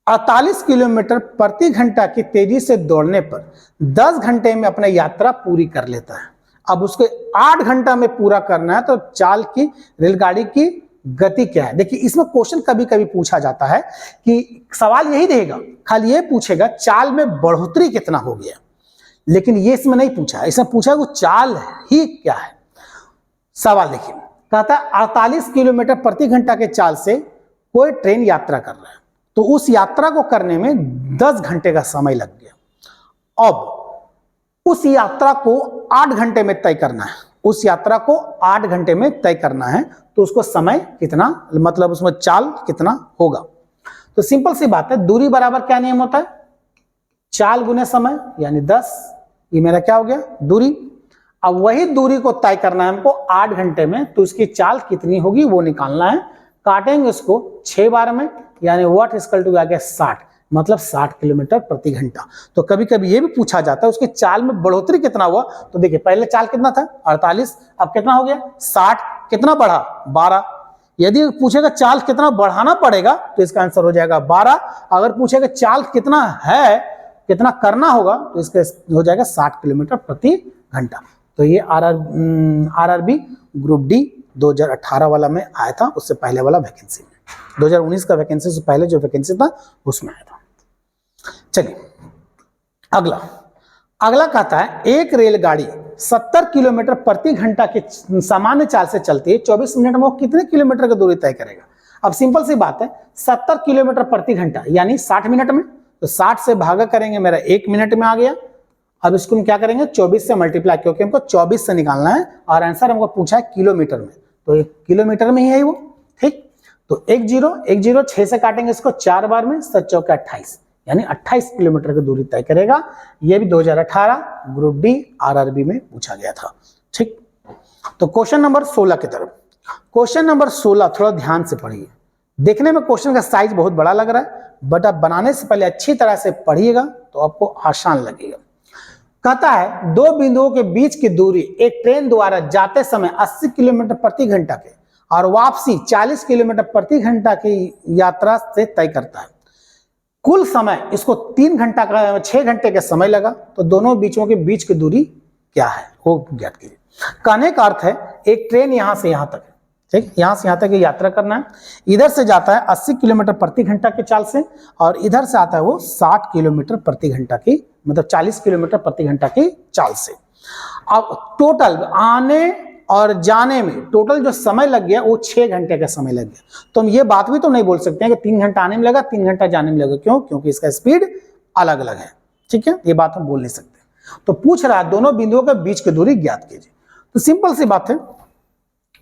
48 किलोमीटर प्रति घंटा की तेजी से दौड़ने पर 10 घंटे में अपनी यात्रा पूरी कर लेता है। अब उसके 8 घंटा में पूरा करना है, तो चाल की रेलगाड़ी की गति क्या है। देखिए इसमें क्वेश्चन कभी कभी पूछा जाता है कि सवाल यही देगा, खाली ये पूछेगा चाल में बढ़ोतरी कितना हो गया, लेकिन ये इसमें नहीं पूछा, इसमें पूछा वो चाल ही क्या है। सवाल देखिए, कहता है 48 किलोमीटर प्रति घंटा के चाल से कोई ट्रेन यात्रा कर रहा है, तो उस यात्रा को करने में 10 घंटे का समय लग गया। अब उस यात्रा को 8 घंटे में तय करना है, उस यात्रा को 8 घंटे में तय करना है, तो उसको समय कितना, मतलब उसमें चाल कितना होगा। तो सिंपल सी बात है, दूरी बराबर क्या नियम होता है, चाल गुने समय, यानी 10। ये मेरा क्या हो गया, दूरी। अब वही दूरी को तय करना है हमको 8 घंटे में, तो उसकी चाल कितनी होगी वो निकालना है। काटेंगे उसको 6 बार में, यानी व्हाट इक्वल टू आ गया 60, मतलब 60 किलोमीटर प्रति घंटा। तो कभी कभी ये भी पूछा जाता है उसकी चाल में बढ़ोतरी कितना हुआ। तो देखिए पहले चाल कितना था 48, अब कितना हो गया 60, कितना बढ़ा 12। यदि पूछेगा चाल कितना बढ़ाना पड़ेगा तो इसका आंसर हो जाएगा 12। अगर पूछेगा चाल कितना है कितना करना होगा, तो इसका हो जाएगा 60 किलोमीटर प्रति घंटा। तो ये आरआरबी ग्रुप डी 2018 वाला में आया था, उससे पहले वाला वैकेंसी में, 2019 का वैकेंसी से पहले जो वैकेंसी था उसमें आया था। चलिए अगला कहता है एक रेलगाड़ी 70 किलोमीटर प्रति घंटा के सामान्य चाल से चलती है, 24 मिनट में वो कितने किलोमीटर की दूरी तय करेगा। अब सिंपल सी बात है, 70 किलोमीटर प्रति घंटा यानी 60 मिनट में, तो 60 से भागा करेंगे, मेरा 1 मिनट में आ गया। अब इसको हम क्या करेंगे, 24 से मल्टीप्लाई, क्योंकि हमको 24 से निकालना है और आंसर हमको पूछा है किलोमीटर में, तो 1 किलोमीटर में ही है वो। ठीक, तो 1 0 6 से काटेंगे इसको 4 बार में, 7 चौके 28, यानी 28 किलोमीटर की दूरी तय करेगा। ये भी 2018 ग्रुप डी आरआरबी में पूछा गया था। ठीक, तो क्वेश्चन नंबर 16 की तरफ। क्वेश्चन नंबर 16 थोड़ा ध्यान से पढ़िए, देखने में क्वेश्चन का साइज बहुत बड़ा लग रहा है, बट आप बनाने से पहले अच्छी तरह से पढ़िएगा तो आपको आसान लगेगा। कहता है दो बिंदुओं के बीच की दूरी एक ट्रेन द्वारा जाते समय 80 किलोमीटर प्रति घंटा के और वापसी 40 किलोमीटर प्रति घंटा की यात्रा से तय करता है। कुल समय इसको 3 घंटा का 6 घंटे का समय लगा, तो दोनों बीचों के बीच की दूरी क्या है वो ज्ञात कीजिए। कहने का अर्थ है एक ट्रेन यहां से यहां तक है, ठीक, यहां से यहां तक यात्रा करना है, इधर से जाता है 80 किलोमीटर प्रति घंटा के चाल से और इधर से आता है वो 60 किलोमीटर प्रति घंटा की, मतलब 40 किलोमीटर प्रति घंटा की चाल से। अब टोटल आने और जाने में टोटल जो समय लग गया वो 6 घंटे का समय लग गया। तो हम ये बात भी तो नहीं बोल सकते हैं कि 3 घंटा आने में लगा 3 घंटा जाने में लगा, क्यों? क्योंकि इसका स्पीड अलग अलग है। ठीक है, ये बात हम बोल नहीं सकते। तो पूछ रहा है दोनों बिंदुओं के बीच की दूरी ज्ञात कीजिए। तो सिंपल सी बात है,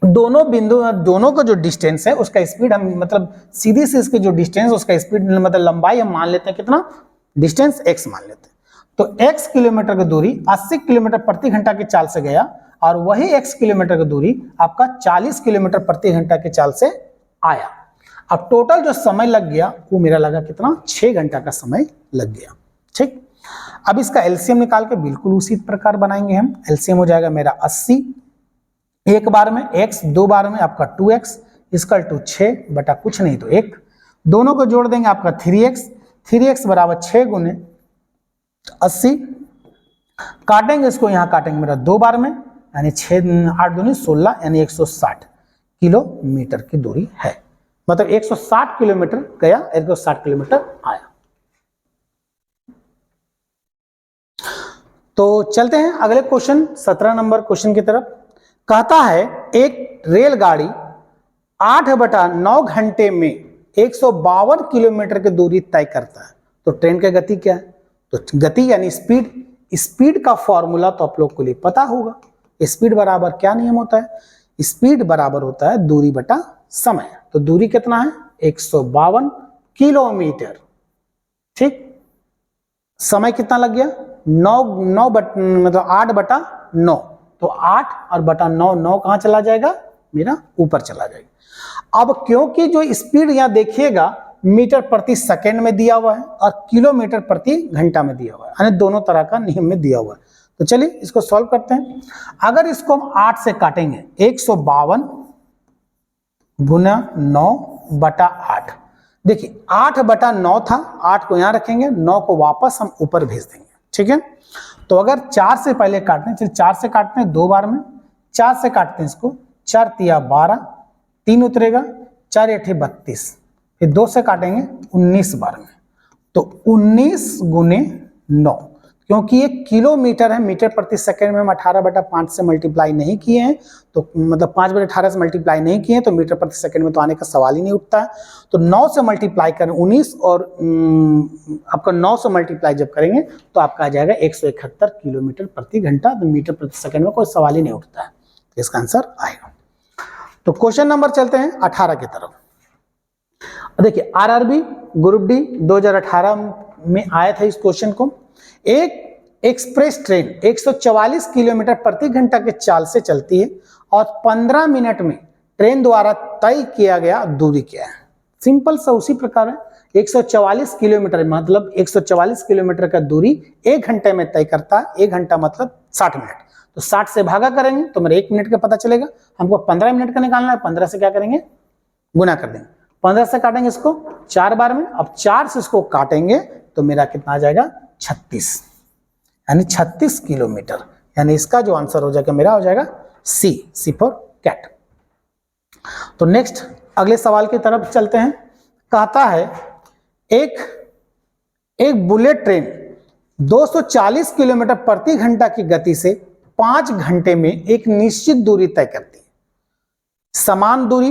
दोनों का जो डिस्टेंस है उसका स्पीड हम मतलब सीधी से इसके जो डिस्टेंस उसका स्पीड मतलब लंबाई हम मान लेते हैं कितना, डिस्टेंस x मान लेते हैं। तो x किलोमीटर की दूरी 80 किलोमीटर प्रति घंटा की चाल से गया और वही x किलोमीटर की दूरी आपका 40 किलोमीटर प्रति घंटा की चाल से आया। अब टोटल जो समय लग गया वो मेरा लगा कितना, 6 घंटा का समय लग गया। ठीक, अब इसका एलसीएम निकाल के बिल्कुल उसी प्रकार बनाएंगे हम। एलसीएम हो जाएगा मेरा 80, एक बार में x, 2 बार में आपका 2x इसकल टू 6 बटा कुछ नहीं तो 1, दोनों को जोड़ देंगे आपका 3x बराबर 6 गुने 80, काटेंगे इसको, यहाँ काटेंगे मेरा 2 बार में, यानी 6 8 दूनी 16 यानी 160 किलोमीटर की दूरी है, मतलब 160 किलोमीटर गया, 160 किलोमीटर आया। तो चलते हैं अगले क्वेश्चन 17 नंबर क्वेश्चन की तरफ। कहता है एक रेलगाड़ी 8/9 घंटे में 152 किलोमीटर की दूरी तय करता है, तो ट्रेन की गति क्या है? तो गति यानी स्पीड का फॉर्मूला तो आप लोग को लिए पता होगा। स्पीड बराबर क्या नियम होता है? स्पीड बराबर होता है दूरी बटा समय। तो दूरी कितना है? 152 किलोमीटर। ठीक, समय कितना लग गया? 9 मतलब 8/9, तो 8 और बटा 9, 9 कहां चला जाएगा? मेरा ऊपर चला जाएगा। अब क्योंकि जो स्पीड यहां देखिएगा मीटर प्रति सेकंड में दिया हुआ है और किलोमीटर प्रति घंटा में दिया हुआ है, यानी दोनों तरह का नियम में दिया हुआ है। तो चलिए इसको सॉल्व करते हैं। अगर इसको हम 8 से काटेंगे, 152 गुना 9/8, देखिए 8/9 था, 8 को यहां रखेंगे, 9 को वापस हम ऊपर भेज देंगे। ठीक है, तो अगर 4 से पहले काटते हैं, चलिए 4 से काटते हैं 2 बार में, 4 से काटते हैं इसको, 4 तिया 12, 3 उतरेगा, 4 8 32, फिर 2 से काटेंगे 19 बार में, तो 19 गुने 9, क्योंकि ये किलोमीटर है, मीटर प्रति सेकंड में हम 18/5 से मल्टीप्लाई नहीं किए हैं, तो मतलब 5/18 से मल्टीप्लाई नहीं किए हैं, तो मीटर प्रति सेकंड में तो आने का सवाल ही नहीं उठता है। तो 9 से मल्टीप्लाई करें 19 और आपका 9 से मल्टीप्लाई जब करेंगे तो आपका आ जाएगा 171 किलोमीटर प्रति घंटा, तो मीटर प्रति सेकंड में कोई सवाल ही नहीं उठता है, तो इसका आंसर आएगा। तो क्वेश्चन नंबर चलते हैं 18 की तरफ। देखिए आरआरबी ग्रुप डी 2018 में आया था इस क्वेश्चन को। एक एक्सप्रेस ट्रेन 144 किलोमीटर प्रति घंटा के चाल से चलती है और 15 मिनट में ट्रेन द्वारा तय किया गया दूरी क्या है? सिंपल सा उसी प्रकार है, 144 किलोमीटर मतलब 144 किलोमीटर का दूरी 1 घंटे में तय करता है। 1 घंटा मतलब 60 मिनट, तो 60 से भागा करेंगे तो मेरा 1 मिनट का पता चलेगा। हमको 15 मिनट का निकालना है, 15 से क्या करेंगे? गुना कर देंगे। 15 से काटेंगे इसको 4 बार में, अब 4 से इसको काटेंगे तो मेरा कितना आ जाएगा? 36, यानी 36 किलोमीटर। यानी इसका जो आंसर हो जाएगा मेरा हो जाएगा सी फॉर कैट। तो नेक्स्ट अगले सवाल की तरफ चलते हैं। कहता है एक बुलेट ट्रेन 240 किलोमीटर प्रति घंटा की गति से 5 घंटे में एक निश्चित दूरी तय करती है। समान दूरी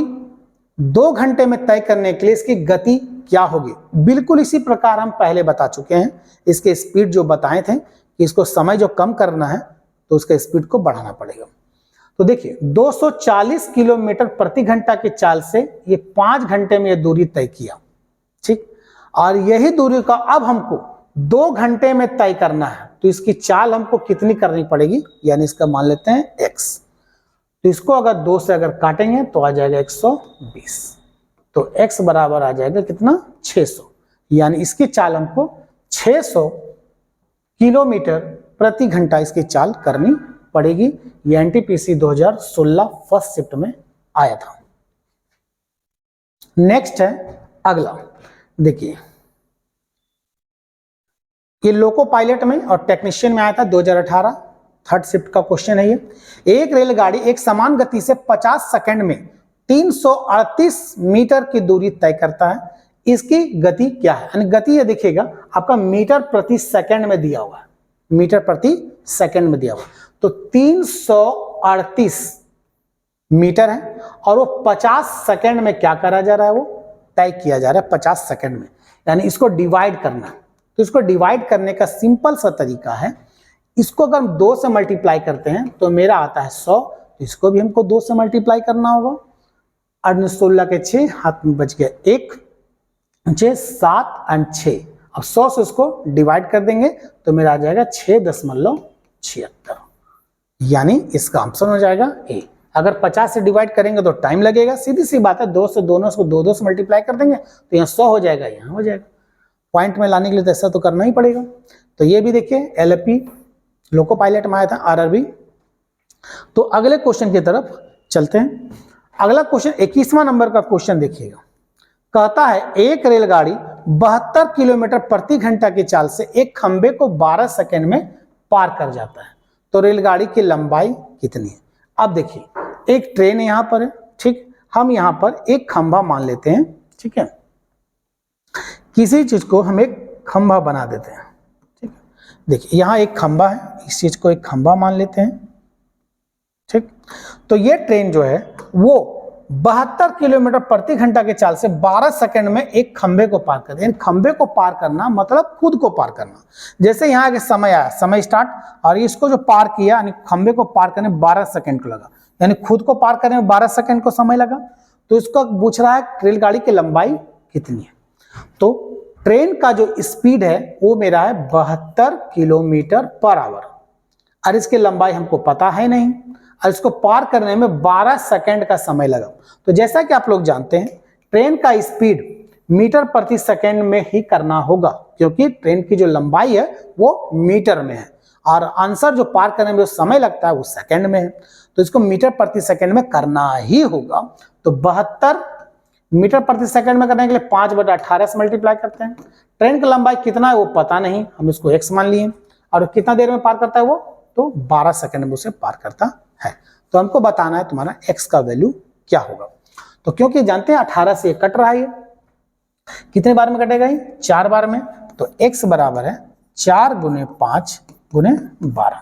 2 घंटे में तय करने के लिए इसकी गति क्या होगी? बिल्कुल इसी प्रकार हम पहले बता चुके हैं। इसके स्पीड जो बताए थे कि इसको समय जो कम करना है तो उसके स्पीड को बढ़ाना पड़ेगा। तो देखिए 240 किलोमीटर प्रति घंटा की चाल से ये 5 घंटे में ये दूरी तय किया, ठीक। और यही दूरी का अब हमको 2 घंटे में तय करना है, तो इसकी चाल हमको कितनी करनी पड़ेगी? यानी इसका मान लेते हैं x। तो इसको अगर 2 से अगर काटेंगे तो आ जाएगा 120। तो x बराबर आ जाएगा कितना? 600। यानी इसकी चाल हमको 600 किलोमीटर प्रति घंटा इसकी चाल करनी पड़ेगी। ये एनटीपीसी 2016 फर्स्ट शिफ्ट में आया था। नेक्स्ट है अगला, देखिए ये लोको पायलट में और टेक्नीशियन में आया था 2018 थर्ड शिफ्ट का क्वेश्चन है ये। एक रेलगाड़ी एक समान गति से 50 सेकंड में 338 मीटर की दूरी तय करता है। इसकी गति क्या है? यानी गति ये देखिएगा आपका मीटर प्रति सेकंड में दिया हुआ है, मीटर प्रति सेकंड में दिया हुआ, तो 338 मीटर है और वो 50 सेकंड में क्या करा जा रहा है? वो तय किया जा रहा है 50 सेकंड में। यानी इसको डिवाइड करना, तो इसको डिवाइड करने का सिंपल सा तरीका है, इसको अगर हम 2 से मल्टीप्लाई करते हैं तो मेरा आता है 100, तो इसको भी हमको 2 से मल्टीप्लाई करना होगा। 16 के 6 हाथ में बच गया 1, 6 7 और 6। अब 100 से इसको डिवाइड कर देंगे तो मेरा आ जाएगा 6.76। यानी इसका आंसर हो जाएगा ए। अगर 50 से डिवाइड करेंगे तो टाइम लगेगा, सीधी सी बात है। 2 से दोनों को 2 से मल्टीप्लाई कर देंगे तो यहाँ 100 हो जाएगा, यहाँ हो जाएगा। पॉइंट में लाने के लिए तो ऐसा तो करना ही पड़ेगा। तो ये भी देखिए एलएपी लोको पायलट में आया था, आरआरबी। तो अगले क्वेश्चन की तरफ चलते हैं। अगला क्वेश्चन 21वां नंबर का क्वेश्चन देखिएगा। कहता है एक रेलगाड़ी 72 किलोमीटर प्रति घंटा की चाल से एक खंबे को 12 सेकंड में पार कर जाता है, तो रेलगाड़ी की लंबाई कितनी है? अब देखिए एक ट्रेन यहाँ पर है, ठीक। हम यहाँ पर एक खंभा मान लेते हैं, ठीक है। किसी चीज को हम एक खंभा बना देते हैं, ठीक है। देखिए यहाँ एक खंभा है, इस चीज को एक खंभा मान लेते हैं, ठीक। तो ये ट्रेन जो है वो 72 किलोमीटर प्रति घंटा के चाल से 12 सेकंड में एक खंबे को पार करते हैं। खंबे को पार करना मतलब खुद को पार करना। जैसे यहाँ के समय आया, समय स्टार्ट, और इसको जो पार किया यानी खंबे को पार करने में 12 सेकंड को लगा, यानी खुद को पार करने में 12 सेकंड को समय लगा। तो इसको पूछ रहा है रेलगाड़ी की लंबाई कितनी है। तो ट्रेन का जो स्पीड है वो मेरा है 72 किलोमीटर पर आवर, और इसकी लंबाई हमको पता है नहीं, और इसको पार करने में 12 सेकंड का समय लगा। तो जैसा कि आप लोग जानते हैं ट्रेन का स्पीड मीटर प्रति सेकंड में ही करना होगा, क्योंकि ट्रेन की जो लंबाई है वो मीटर में है और आंसर जो पार करने में जो समय लगता है वो सेकंड में है। तो इसको मीटर प्रति सेकंड में करना ही होगा। तो 72 मीटर प्रति सेकंड में करने के लिए 5/18 से मल्टीप्लाई करते हैं। ट्रेन की लंबाई कितना है वो पता नहीं, हम इसको x मान लिए, और कितना देर में पार करता है वो, तो 12 सेकंड में उसे पार करता है। तो हमको बताना है तुम्हारा x का वैल्यू क्या होगा। तो क्योंकि जानते हैं 18 से कट रहा है, कितने बार में कटेगा ये? 4 बार में। तो x बराबर है 4 × 5 × 12,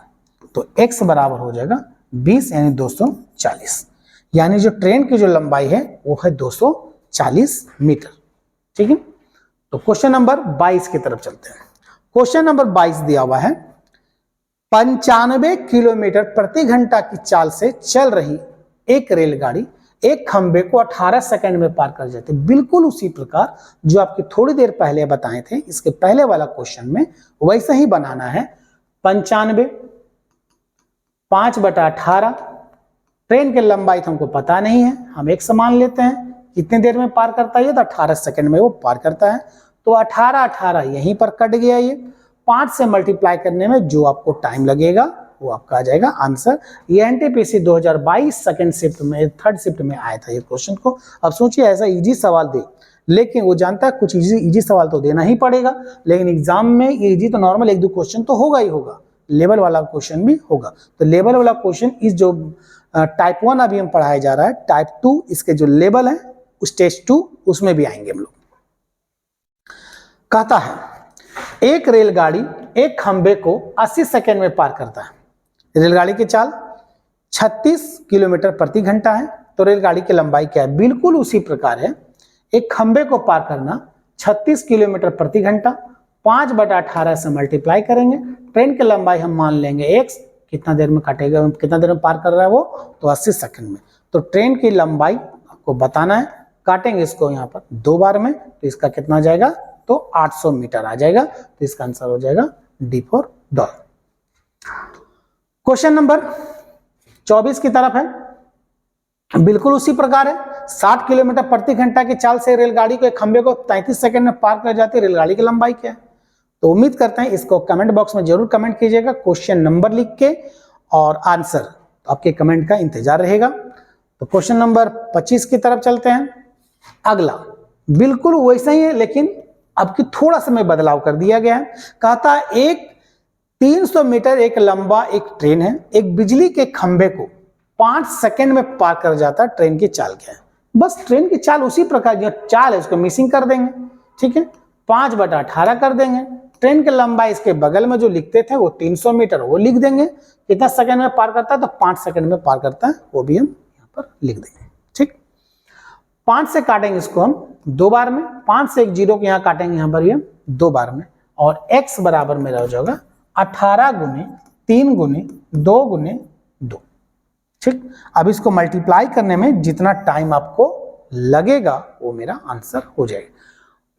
तो x बराबर हो जाएगा 20 यानी 240। यानी जो ट्रेन की जो लंबाई है वो है 240 मीटर, ठीक है। तो क्वेश्चन नंबर 22 की तरफ चलते हैं। क्वेश्चन नंबर 22 दिया हुआ है 95 किलोमीटर प्रति घंटा की चाल से चल रही एक रेलगाड़ी एक खंबे को 18 सेकंड में पार कर जाती है। बिल्कुल उसी प्रकार जो आपके थोड़ी देर पहले बताए थे, इसके पहले वाला क्वेश्चन में वैसे ही बनाना है। 95 5/18, ट्रेन की लंबाई तो हमको पता नहीं है, हम एक समान लेते हैं। कितने देर में पार करता है? तो 18 सेकंड में वो पार करता है। तो 18 यहीं पर कट गया। ये 5 से मल्टीप्लाई करने में जो आपको टाइम लगेगा वो आपका आ जाएगा आंसर। ये एनटीपीसी 2022 सेकंड शिफ्ट में थर्ड शिफ्ट में आया था ये क्वेश्चन को। अब सोचिए ऐसा इजी सवाल दे लेकिन वो जानता है कुछ इजी सवाल तो देना ही पड़ेगा, लेकिन एग्जाम में ये इजी तो नॉर्मल 1-2 क्वेश्चन तो होगा ही होगा, लेवल वाला क्वेश्चन भी होगा। तो लेवल वाला क्वेश्चन इस जो टाइप 1 अभी हम पढ़ाया जा रहा है, टाइप 2 इसके जो लेवल है स्टेज 2 उसमें भी आएंगे हम लोग। कहता है एक रेलगाड़ी एक खंबे को 80 सेकंड में पार करता है। रेलगाड़ी की चाल 36 किलोमीटर प्रति घंटा है, तो रेलगाड़ी की लंबाई क्या है? बिल्कुल उसी प्रकार है, एक खंबे को पार करना 36 किलोमीटर प्रति घंटा 5/18 से मल्टीप्लाई करेंगे, ट्रेन की लंबाई हम मान लेंगे x, कितना देर में काटेगा, कितना देर में पार कर रहा है वो, तो 80 सेकंड में। तो ट्रेन की लंबाई आपको बताना है, काटेंगे इसको यहाँ पर 2 बार में, तो इसका कितना आ जाएगा, तो 800 मीटर आ जाएगा। तो इसका आंसर हो जाएगा D for doll. Question number 24 की तरफ है, बिल्कुल उसी प्रकार है, 60 किलोमीटर प्रति घंटा की चाल से रेलगाड़ी को एक खंबे को 33 सेकंड में पार कर जाती है, रेलगाड़ी की लंबाई क्या है? तो उम्मीद करते हैं इसको कमेंट बॉक्स में जरूर कमेंट कीजिएगा, क्वेश्चन नंबर लिख के और आंसर, तो आपके कमेंट का इंतजार रहेगा। तो क्वेश्चन नंबर 25 की तरफ चलते हैं। अगला बिल्कुल वैसा ही है, लेकिन अब की थोड़ा सा में बदलाव कर दिया गया है। कहता है एक 300 मीटर एक लंबा एक ट्रेन है, एक बिजली के खंबे को 5 सेकंड में पार कर जाता है, ट्रेन की चाल क्या है? बस ट्रेन की चाल उसी प्रकार जो चाल है उसको मिसिंग कर देंगे, ठीक है, 5/18 कर देंगे, ट्रेन की लंबाई इसके बगल में जो लिखते थे वो 300 मीटर वो लिख देंगे, कितना सेकंड में पार करता है, तो 5 सेकंड में पार करता है, वो भी हम यहाँ पर लिख देंगे, ठीक। 5 से काटेंगे इसको हम 2 बार में, 5 से एक 0 को यहाँ काटेंगे यहाँ पर ये 2 बार में, और x बराबर मेरा हो जाएगा 18 गुने 3 गुने 2 गुने 2, ठीक। अब इसको मल्टीप्लाई करने में जितना टाइम आपको लगेगा वो मेरा आंसर हो जाएगा।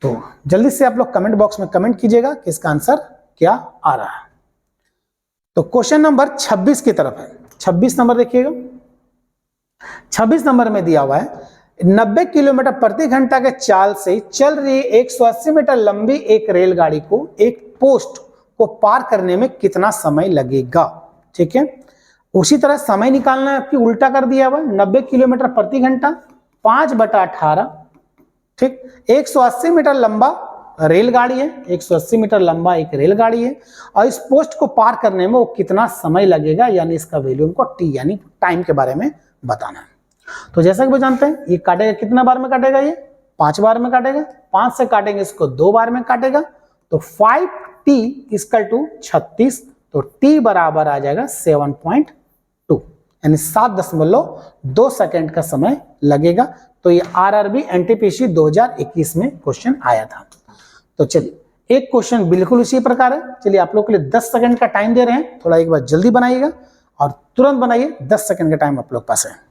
तो जल्दी से आप लोग कमेंट बॉक्स में कमेंट कीजिएगा कि इसका आंसर क्या आ रहा है। तो क्वेश्चन नंबर 26 की तरफ है, 26 नंबर देखिएगा। 26 नंबर में दिया हुआ है 90 किलोमीटर प्रति घंटा के चाल से चल रही 180 मीटर लंबी एक रेलगाड़ी को एक पोस्ट को पार करने में कितना समय लगेगा, ठीक है। उसी तरह समय निकालना है, आपकी उल्टा कर दिया हुआ 90 किलोमीटर प्रति घंटा 5/18, ठीक। 180 मीटर लंबा रेलगाड़ी है, 180 मीटर लंबा एक रेलगाड़ी है, और इस पोस्ट को पार करने में वो कितना समय लगेगा, यानी इसका वैल्यू हमको टी यानी टाइम के बारे में बताना है। तो जैसा कि वो जानते हैं ये काटेगा कितना बार में काटेगा, ये 5 बार में काटेगा, 5 से काटेंगे इसको 2 बार में काटेगा, तो 5t = 36, तो t बराबर आ जाएगा 7.2, यानी 7.2 सेकंड का समय लगेगा। तो ये RRB NTPC 2021 में क्वेश्चन आया था। तो चलिए एक क्वेश्चन बिल्कुल उसी प्रकार है, चलिए आप लोग के लिए 10 सेकंड का टाइम दे रहे हैं, थोड़ा एक बार जल्दी बनाइएगा और तुरंत बनाइए, 10 सेकंड का टाइम आप लोग पास है।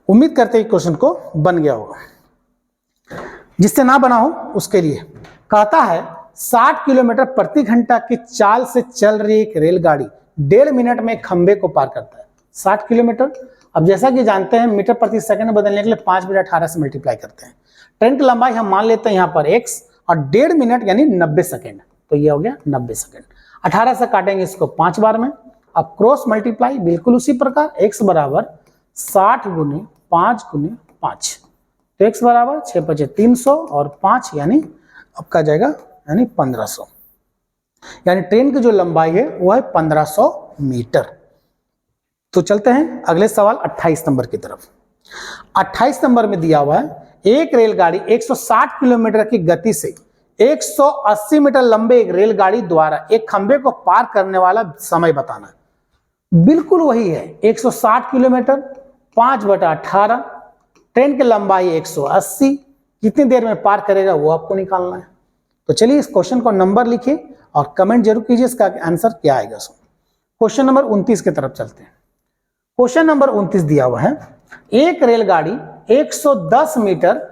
उम्मीद करते हैं क्वेश्चन को बन गया होगा, जिससे ना बना हो उसके लिए। कहता है 60 किलोमीटर प्रति घंटा की चाल से चल रही एक रेलगाड़ी 1.5 मिनट में खंबे को पार करता है। 60 किलोमीटर, अब जैसा कि जानते हैं मीटर प्रति सेकंड बदलने के लिए 5/18 से मल्टीप्लाई करते हैं। ट्रेन की लंबाई हम मान लेते हैं यहाँ पर x, और 1.5 मिनट यानी 90 सेकंड, तो ये हो गया 90 सेकंड। 18 से काटेंगे इसको 5 बार में, अब क्रॉस मल्टीप्लाई बिल्कुल उसी प्रकार, x बराबर 60 गुने 5 गुने 5, तो x बराबर 6×5 300 और 5 यानी आपका जाएगा यानी 1500, यानी ट्रेन की जो लंबाई है वो है 1500 मीटर। तो चलते हैं अगले सवाल 28 नंबर की तरफ। 28 नंबर में दिया हुआ है एक रेलगाड़ी 160 किलोमीटर की गति से 180 मीटर लंबे एक रेलगाड़ी द्वारा एक खंबे को पार करने वाला समय बताना है। बिल्कुल वही है, 160 किलोमीटर 5/18, ट्रेन की लंबाई 180, कितनी देर में पार करेगा वो आपको निकालना है। तो चलिए इस क्वेश्चन को नंबर लिखिए और कमेंट जरूर कीजिए इसका आंसर क्या आएगा। क्वेश्चन नंबर 29 की तरफ चलते हैं। क्वेश्चन नंबर 29 दिया हुआ है एक रेलगाड़ी 110 मीटर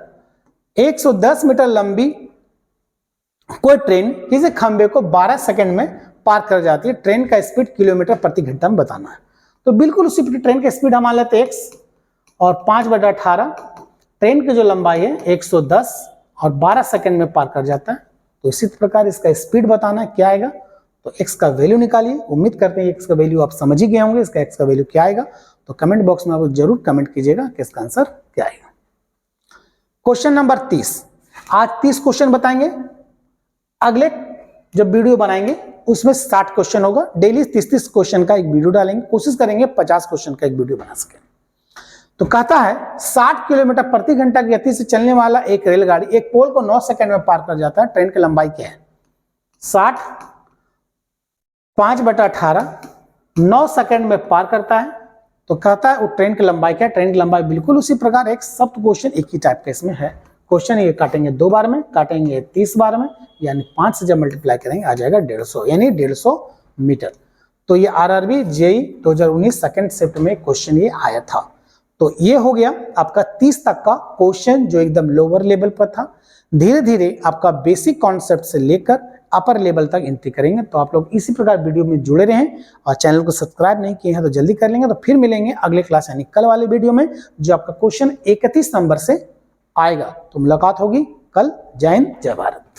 लंबी कोई ट्रेन किसी खंबे को 12 सेकंड में पार कर जाती है, ट्रेन का स्पीड किलोमीटर प्रति घंटा में बताना है। तो बिल्कुल उसी ट्रेन का स्पीड हम मान लेते हैं x, और 5/18, ट्रेन की जो लंबाई है 110 और 12 सेकंड में पार कर जाता है, तो इसी प्रकार इसका स्पीड बताना है क्या आएगा, तो x का वैल्यू निकालिए। उम्मीद करते हैं x का वैल्यू आप समझ ही गए होंगे, इसका x का वैल्यू क्या आएगा। तो कमेंट बॉक्स में आप जरूर कमेंट कीजिएगा कि इसका आंसर क्या आएगा। क्वेश्चन नंबर 30, आज 30 क्वेश्चन बताएंगे, अगले जब वीडियो बनाएंगे उसमें 60 क्वेश्चन होगा। डेली 30-30 क्वेश्चन का एक वीडियो डालेंगे, कोशिश करेंगे 50 क्वेश्चन का एक वीडियो बना सके। तो कहता है 60 किलोमीटर प्रति घंटा की गति से चलने वाला एक रेलगाड़ी एक पोल को 9 सेकंड में पार कर जाता है, ट्रेन की लंबाई क्या है? 60 5/18 9 सेकंड में पार करता है। तो कहता है वो ट्रेन की लंबाई क्या है? ट्रेन की लंबाई बिल्कुल उसी प्रकार एक सब्ट क्वेश्चन एक ही टाइप का इसमें है। क्वेश्चन ये काटेंगे 2 बार में, काटेंगे 30 बार में, यानी 5 से जब मल्टीप्लाई करेंगे आ जाएगा 150, यानी 150 मीटर। तो ये RRB JEE 2019 सेकंड शिफ्ट में क्वेश्चन ये आया था। तो ये हो गया आपका 30 तक का क्वेश्चन जो एकदम लोअर लेवल पर था। धीरे धीरे आपका बेसिक कॉन्सेप्ट से लेकर अपर लेवल तक एंट्री करेंगे। तो आप लोग इसी प्रकार वीडियो में जुड़े रहें और चैनल को सब्सक्राइब नहीं किए हैं तो जल्दी कर लेंगे। तो फिर मिलेंगे अगले क्लास यानी कल वाले वीडियो में, जो आपका क्वेश्चन 31 नंबर से आएगा। तो मुलाकात होगी कल। जय हिंद, जय भारत।